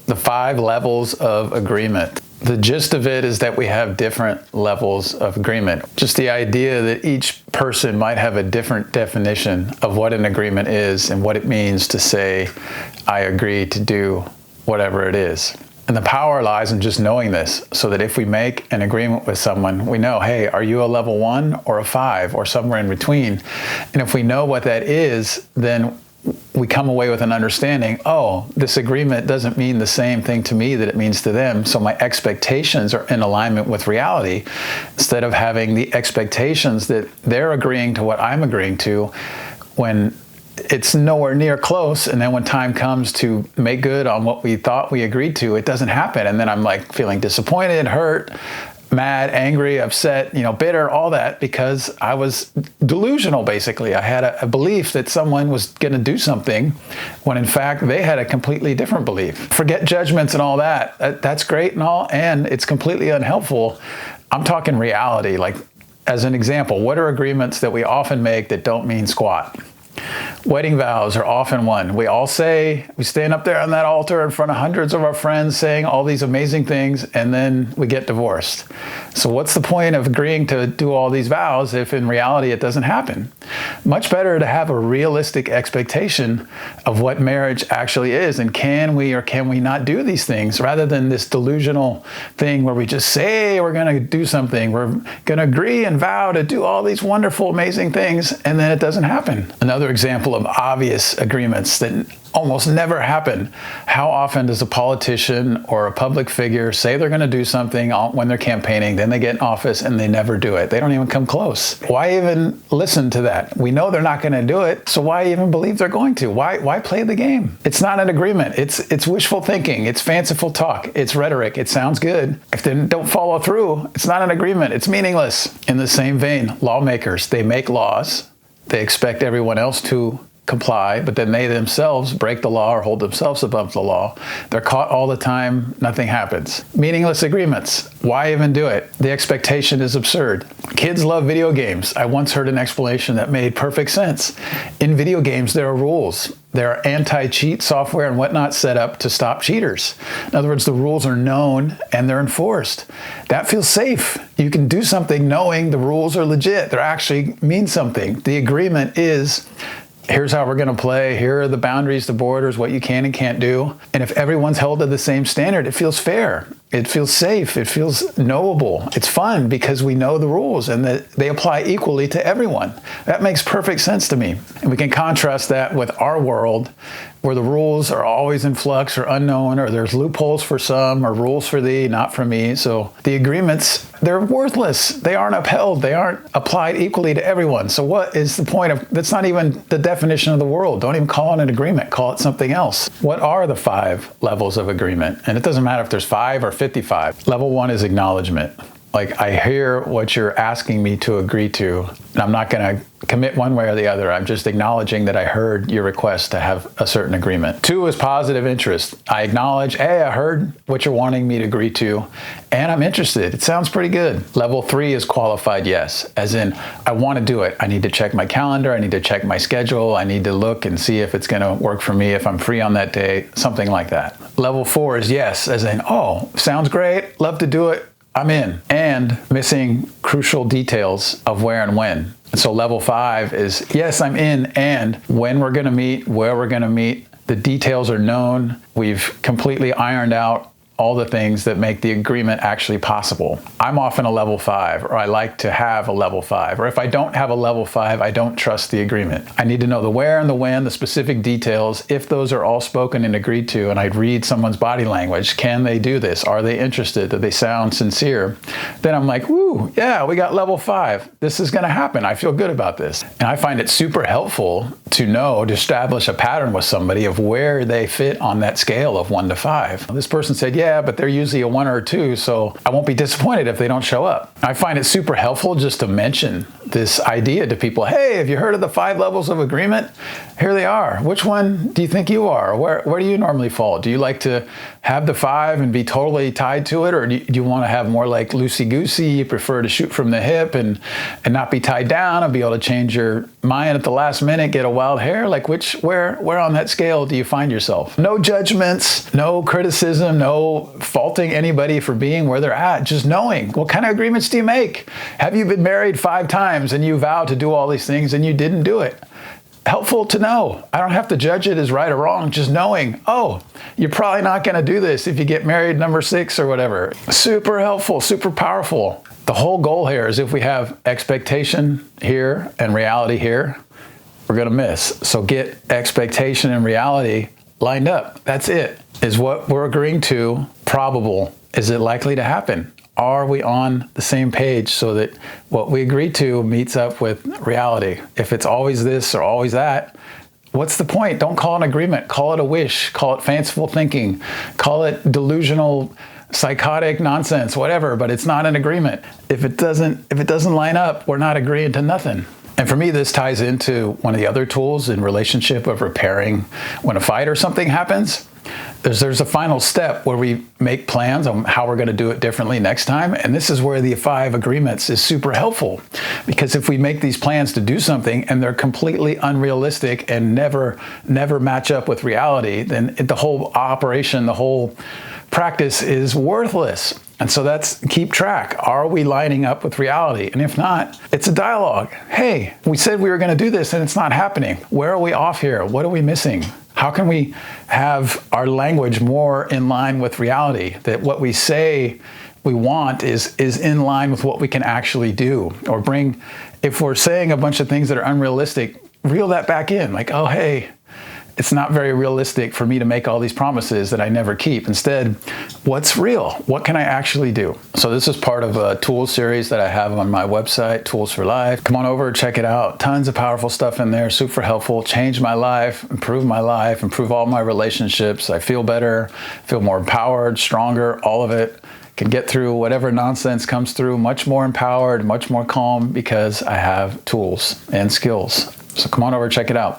the 5 levels of agreement. The gist of it is that we have different levels of agreement. Just the idea that each person might have a different definition of what an agreement is and what it means to say, I agree to do whatever it is. And the power lies in just knowing this, so that if we make an agreement with someone, we know, hey, are you a level 1 or a 5 or somewhere in between? And if we know what that is, then we come away with an understanding, oh, this agreement doesn't mean the same thing to me that it means to them, so my expectations are in alignment with reality, instead of having the expectations that they're agreeing to what I'm agreeing to when it's nowhere near close, and then when time comes to make good on what we thought we agreed to, it doesn't happen, and then I'm like feeling disappointed, hurt, mad, angry, upset, bitter, all that, because I was delusional, basically. I had a belief that someone was going to do something when in fact they had a completely different belief. Forget judgments and all that. That's great and all, and it's completely unhelpful. I'm talking reality. Like, as an example, what are agreements that we often make that don't mean squat? Wedding vows are often one. We stand up there on that altar in front of hundreds of our friends saying all these amazing things, and then we get divorced. So what's the point of agreeing to do all these vows if in reality it doesn't happen? Much better to have a realistic expectation of what marriage actually is, and can we or can we not do these things, rather than this delusional thing where we just say we're going to do something, we're going to agree and vow to do all these wonderful, amazing things, and then it doesn't happen. Another example of obvious agreements that almost never happen. How often does a politician or a public figure say they're going to do something when they're campaigning, then they get in office and they never do it? They don't even come close. Why even listen to that? We know they're not going to do it, so why even believe they're going to? Why play the game? It's not an agreement. It's wishful thinking. It's fanciful talk. It's rhetoric. It sounds good. If they don't follow through, it's not an agreement. It's meaningless. In the same vein, lawmakers, they make laws. They expect everyone else to comply, but then they themselves break the law or hold themselves above the law. They're caught all the time. Nothing happens. Meaningless agreements. Why even do it? The expectation is absurd. Kids love video games. I once heard an explanation that made perfect sense. In video games, there are rules. There are anti-cheat software and whatnot set up to stop cheaters. In other words, the rules are known and they're enforced. That feels safe. You can do something knowing the rules are legit. They actually mean something. The agreement is, here's how we're going to play. Here are the boundaries, the borders, what you can and can't do. And if everyone's held to the same standard, it feels fair. It feels safe. It feels knowable. It's fun because we know the rules and that they apply equally to everyone. That makes perfect sense to me. And we can contrast that with our world, where the rules are always in flux or unknown, or there's loopholes for some, or rules for thee, not for me. So the agreements, they're worthless. They aren't upheld. They aren't applied equally to everyone. So what is the point of, that's not even the definition of the world. Don't even call it an agreement. Call it something else. What are the 5 levels of agreement? And it doesn't matter if there's 5 or 55. Level 1 is acknowledgement. Like, I hear what you're asking me to agree to, and I'm not going to commit one way or the other. I'm just acknowledging that I heard your request to have a certain agreement. 2 is positive interest. I acknowledge, hey, I heard what you're wanting me to agree to, and I'm interested. It sounds pretty good. Level 3 is qualified yes, as in, I want to do it. I need to check my calendar. I need to check my schedule. I need to look and see if it's going to work for me, if I'm free on that day, something like that. Level 4 is yes, as in, oh, sounds great. Love to do it. I'm in, and missing crucial details of where and when. And so level 5 is, yes, I'm in, and when we're going to meet, where we're going to meet, the details are known. We've completely ironed out all the things that make the agreement actually possible. I'm often a level 5, or I like to have a level 5. Or if I don't have a level 5, I don't trust the agreement. I need to know the where and the when, the specific details. If those are all spoken and agreed to, and I'd read someone's body language, can they do this? Are they interested? Do they sound sincere? Then I'm like, woo, yeah, we got level 5. This is gonna happen. I feel good about this. And I find it super helpful to know, to establish a pattern with somebody of where they fit on that scale of 1 to 5. This person said, yeah, but they're usually a 1 or a 2, so I won't be disappointed if they don't show up. I find it super helpful just to mention this idea to people. Hey, have you heard of the 5 levels of agreement? Here they are. Which one do you think you are? Where do you normally fall? Do you like to have the 5 and be totally tied to it? Or do you want to have more like loosey-goosey? You prefer to shoot from the hip and not be tied down and be able to change your mind at the last minute, get a wild hair? Like where on that scale do you find yourself? No judgments, no criticism, no faulting anybody for being where they're at. Just knowing, what kind of agreements do you make? Have you been married 5 times and you vowed to do all these things and you didn't do it? Helpful to know. I don't have to judge it as right or wrong. Just knowing, oh, you're probably not going to do this if you get married number 6 or whatever. Super helpful, super powerful. The whole goal here is if we have expectation here and reality here, we're going to miss. So get expectation and reality lined up. That's it. Is what we're agreeing to probable? Is it likely to happen? Are we on the same page so that what we agree to meets up with reality? If it's always this or always that, what's the point? Don't call it an agreement. Call it a wish. Call it fanciful thinking. Call it delusional, psychotic nonsense, whatever, but it's not an agreement. If it doesn't line up, we're not agreeing to nothing. And for me, this ties into one of the other tools in relationship of repairing when a fight or something happens. There's a final step where we make plans on how we're going to do it differently next time. And this is where the 5 agreements is super helpful. Because if we make these plans to do something and they're completely unrealistic and never match up with reality, then the whole operation, the whole practice is worthless. And so that's keep track. Are we lining up with reality? And if not, it's a dialogue. Hey, we said we were going to do this and it's not happening. Where are we off here? What are we missing? How can we have our language more in line with reality? That what we say we want is in line with what we can actually do. Or if we're saying a bunch of things that are unrealistic, reel that back in. Like, oh, hey, it's not very realistic for me to make all these promises that I never keep. Instead, what's real? What can I actually do? So this is part of a tool series that I have on my website, Tools for Life. Come on over, check it out. Tons of powerful stuff in there, super helpful. Changed my life, improve all my relationships. I feel better, feel more empowered, stronger, all of it. Can get through whatever nonsense comes through much more empowered, much more calm because I have tools and skills. So come on over, check it out.